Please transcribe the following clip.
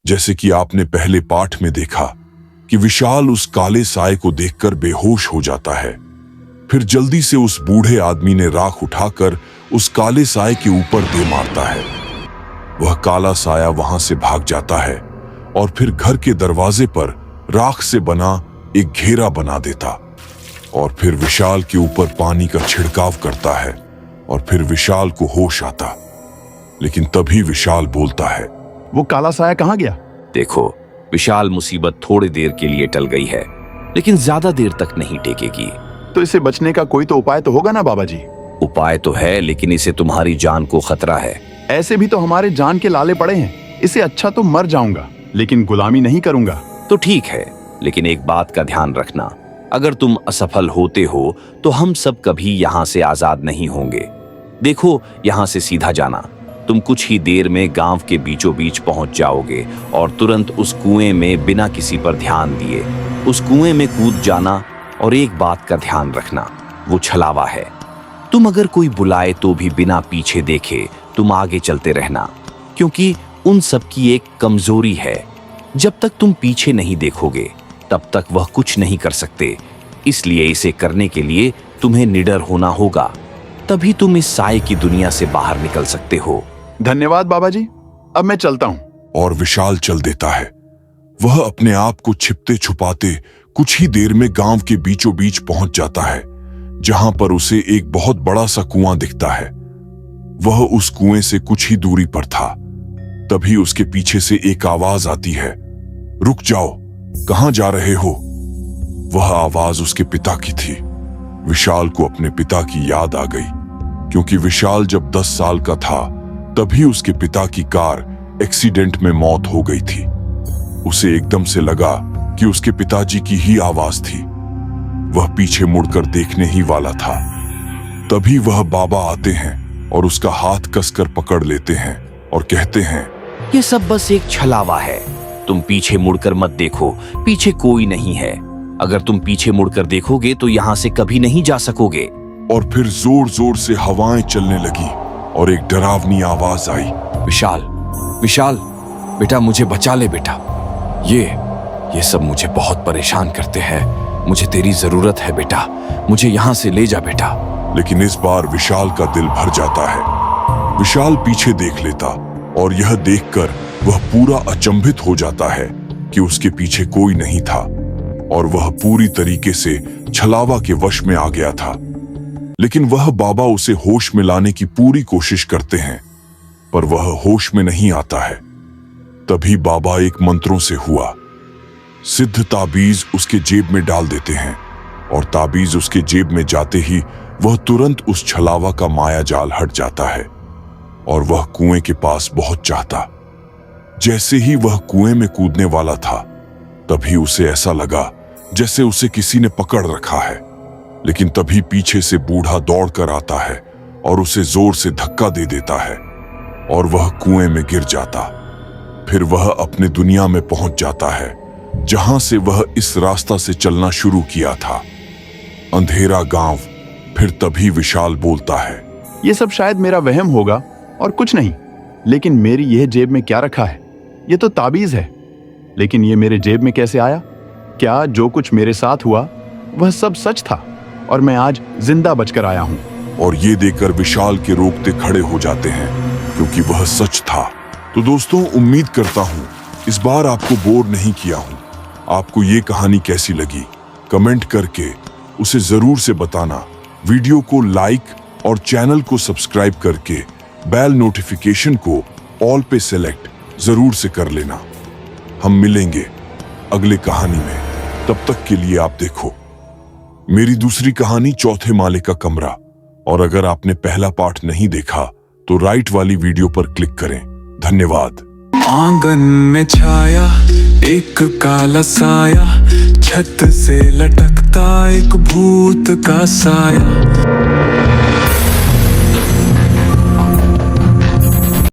जैसे कि आपने पहले पाठ में देखा कि विशाल उस काले साए को देखकर बेहोश हो जाता है। फिर जल्दी से उस बूढ़े आदमी ने राख उठाकर उस काले साए के ऊपर दे मारता है। वह काला साया वहां से भाग जाता है और फिर घर के दरवाजे पर राख से बना एक घेरा बना देता और फिर विशाल के ऊपर पानी का छिड़काव करता है और फिर विशाल को होश आता। लेकिन तभी विशाल बोलता है, वो काला साया कहाँ गया? देखो विशाल, मुसीबत थोड़ी देर के लिए टल गई है, लेकिन ज्यादा देर तक नहीं टेकेगी। तो इसे बचने का कोई तो उपाय तो होगा ना बाबा जी? उपाय तो है, लेकिन इसे तुम्हारी जान को खतरा है। ऐसे भी तो हमारे जान के लाले पड़े हैं। इससे अच्छा तो मर जाऊंगा, लेकिन गुलामी नहीं करूंगा। तो ठीक है, लेकिन एक बात का ध्यान रखना, अगर तुम असफल होते हो तो हम सब कभी यहाँ से आजाद नहीं होंगे। देखो, यहाँ से सीधा जाना, तुम कुछ ही देर में गांव के बीचों बीच पहुंच जाओगे और तुरंत उस कुएं में बिना किसी पर ध्यान दिए उस कुएं में कूद जाना। और एक बात का ध्यान रखना, वो छलावा है। तुम अगर कोई बुलाए तो भी बिना पीछे देखे तुम आगे चलते रहना, क्योंकि उन सब की एक कमजोरी है, जब तक तुम पीछे नहीं देखोगे तब तक वह कुछ नहीं कर सकते। इसलिए इसे करने के लिए तुम्हें निडर होना होगा, तभी तुम इस साए की दुनिया से बाहर निकल सकते हो। धन्यवाद बाबा जी, अब मैं चलता हूँ। और विशाल चल देता है। वह अपने आप को छिपते छुपाते कुछ ही देर में गांव के बीचों बीच पहुंच जाता है, जहां पर उसे एक बहुत बड़ा सा कुआं दिखता है। वह उस कुएं से कुछ ही दूरी पर था। तभी उसके पीछे से एक आवाज आती है, रुक जाओ, कहां जा रहे हो? वह आवाज उसके पिता की थी। विशाल को अपने पिता की याद आ गई, क्योंकि विशाल जब 10 साल का था तभी उसके पिता की कार एक्सीडेंट में मौत हो गई थी। उसे एकदम से लगा कि उसके पिताजी की ही आवाज थी। वह पीछे मुड़कर देखने ही वाला था, तभी वह बाबा आते हैं और उसका हाथ कसकर पकड़ लेते हैं और कहते हैं, ये सब बस एक छलावा है, तुम पीछे मुड़कर मत देखो, पीछे कोई नहीं है। अगर तुम पीछे मुड़कर देखोगे तो यहाँ से कभी नहीं जा सकोगे। और फिर जोर जोर से हवाएं चलने लगी और एक डरावनी आवाज आई, विशाल, विशाल बेटा, मुझे बचा ले बेटा। ये सब मुझे बहुत परेशान करते हैं। मुझे तेरी जरूरत है बेटा, मुझे यहाँ से ले जा बेटा। लेकिन इस बार विशाल का दिल भर जाता है। विशाल पीछे देख लेता और यह देखकर वह पूरा अचंभित हो जाता है कि उसके पीछे कोई नहीं था और वह पूरी तरीके से छलावा के वश में आ गया था। लेकिन वह बाबा उसे होश में लाने की पूरी कोशिश करते हैं, पर वह होश में नहीं आता है। तभी बाबा एक मंत्रों से हुआ सिद्ध ताबीज उसके जेब में डाल देते हैं और ताबीज उसके जेब में जाते ही वह तुरंत उस छलावा का माया जाल हट जाता है और वह कुएं के पास पहुंच जाता। जैसे ही वह कुएं में कूदने वाला था, तभी उसे ऐसा लगा जैसे उसे किसी ने पकड़ रखा है। लेकिन तभी पीछे से बूढ़ा दौड़कर आता है और उसे जोर से धक्का दे देता है और वह कुएं में गिर जाता। फिर वह अपने दुनिया में पहुंच जाता है, जहां से वह इस रास्ता से चलना शुरू किया था, अंधेरा गांव। फिर तभी विशाल बोलता है, ये सब शायद मेरा वहम होगा और कुछ नहीं, लेकिन मेरी यह जेब में क्या रखा है? ये तो ताबीज है, लेकिन ये मेरे जेब में कैसे आया? क्या जो कुछ मेरे साथ हुआ वह सब सच था और मैं आज जिंदा बचकर आया हूँ? और ये देखकर विशाल के रोंगटे खड़े हो जाते हैं, क्योंकि वह सच था। तो दोस्तों, उम्मीद करता हूँ इस बार आपको बोर नहीं किया हूँ। आपको ये कहानी कैसी लगी कमेंट करके उसे जरूर से बताना। वीडियो को लाइक और चैनल को सब्सक्राइब करके बेल नोटिफिकेशन को ऑल पे सेलेक्ट जरूर से कर लेना। हम मिलेंगे अगले कहानी में, तब तक के लिए आप देखो मेरी दूसरी कहानी चौथे माले का कमरा। और अगर आपने पहला पार्ट नहीं देखा तो राइट वाली वीडियो पर क्लिक करें। धन्यवाद। आंगन में छाया एक काला साया, छत से लटकता एक भूत का साया।